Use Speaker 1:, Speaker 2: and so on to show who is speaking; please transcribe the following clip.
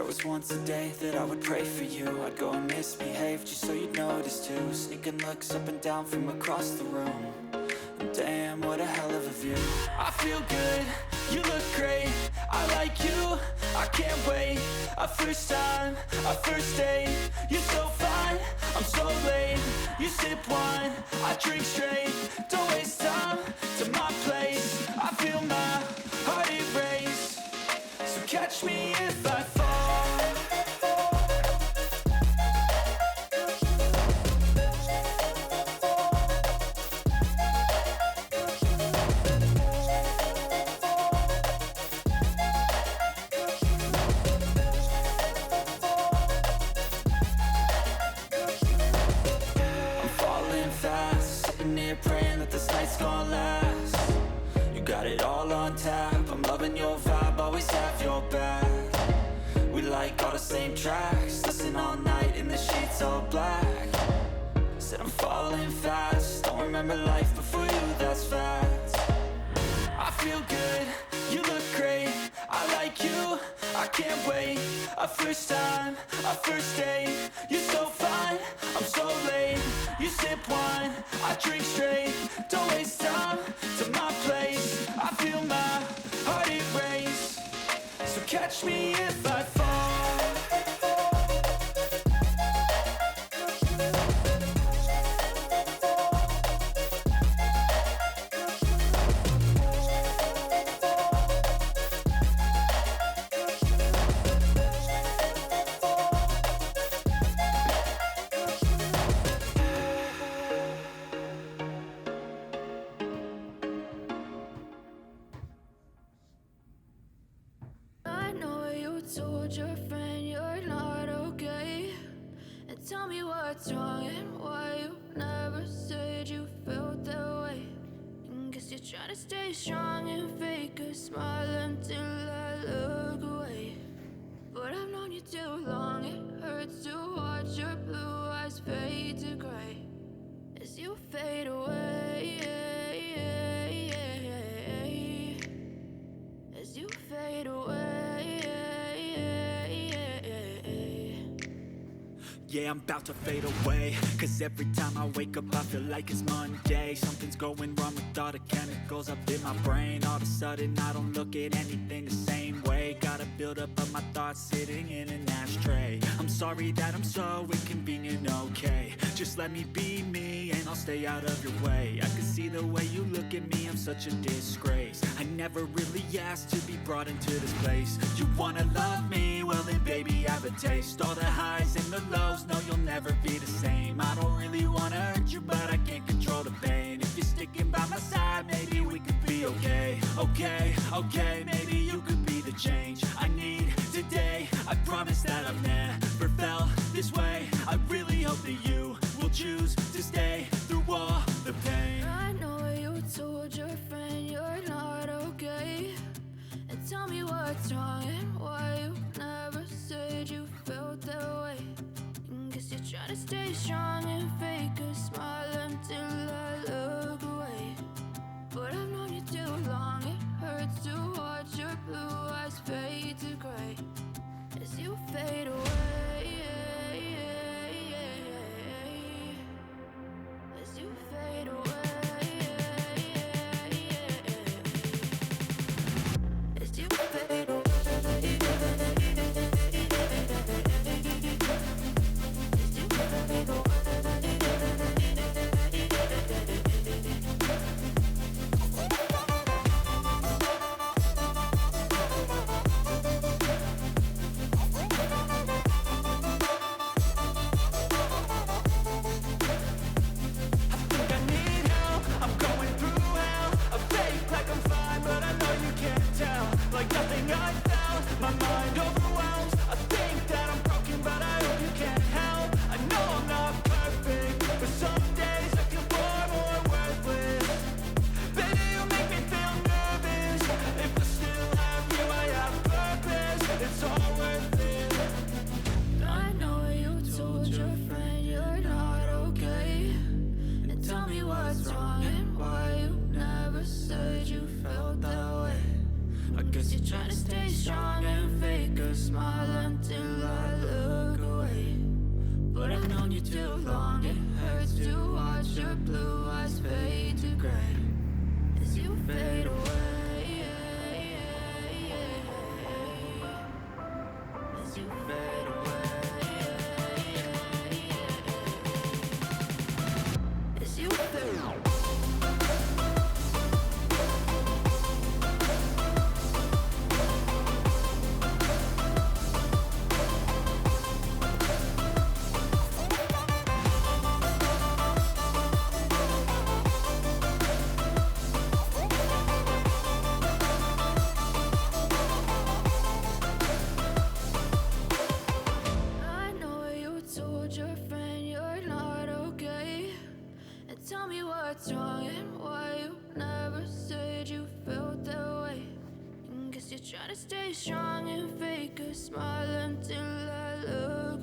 Speaker 1: was once a day that I would pray for you. I'd go and misbehave just so you'd notice too. Sneaking looks up and down from across the room. And damn, what a hell of a view. I feel good, you look great, I like you, I can't wait. A first time, a first date, you're so fine, I'm so late. You sip wine, I drink straight. Don't waste time to my place. I feel my heart erase. So catch me if I fall. I'm falling fast, sitting here praying that this night's gonna last. You got it all on tap, I'm loving your vibe, always have your back. We like all the same tracks, listen all night in the sheets all black. Said I'm falling fast, don't remember life before you, that's facts. I feel good, you look great, I like you, I can't wait. A first time, a first date, you're so fine, I'm so late. You sip wine, I drink straight. Don't waste time to my place. I feel my heart erase. So catch me if I fall.
Speaker 2: I know you told your friend you're not okay. And tell me what's wrong and why you never said you felt that way. And guess you're trying to stay strong and fake a smile until I look away. But I've known you too long, it hurts to watch your blue eyes fade to gray as you fade away. As you fade away.
Speaker 1: Yeah, I'm about to fade away. Cause every time I wake up I feel like it's Monday. Something's going wrong with all the chemicals up in my brain. All of a sudden I don't look at anything the same way. Gotta build up of my thoughts sitting in an ashtray. I'm sorry that I'm so inconvenient, okay. Just let me be me and I'll stay out of your way. I can see the way you look at me, I'm such a disgrace. I never really asked to be brought into this place. You wanna love me? Well then baby I have a taste. All the highs and the lows, no you'll never be the same. I don't really wanna hurt you but I can't control the pain. If you're sticking by my side maybe we could be okay. Okay, maybe you could be the change I need today. I promise that I've never felt this way. I really hope that you will choose to stay through all the pain.
Speaker 2: I know you told your friend you're not okay. And tell me what's wrong and why you never said you felt that way. And guess you're trying to stay strong and fake a smile until I look away. But I've known you too long, it hurts to watch your blue eyes fade to gray as you fade away. As you fade away. As you fade away. As you fade away.
Speaker 1: Like nothing I found, my mind overwhelms. I think that I'm broken, but I hope you can't help. I know I'm not perfect, but some days I feel far more worthless. Baby, you make me feel nervous. If I still have you, I have purpose. It's all worth it.
Speaker 2: I know you told your friend you're not okay. And tell me what's wrong and why you never said you felt that way.
Speaker 1: I
Speaker 2: Guess you're trying to stay strong and fake a smile until I look away. But I've known you too long, it hurts to watch your blue eyes fade to gray as you fade away. As you fade away. As you fade away. Tell me what's wrong and why you never said you felt that way. Guess you're trying to stay strong and fake a smile until I look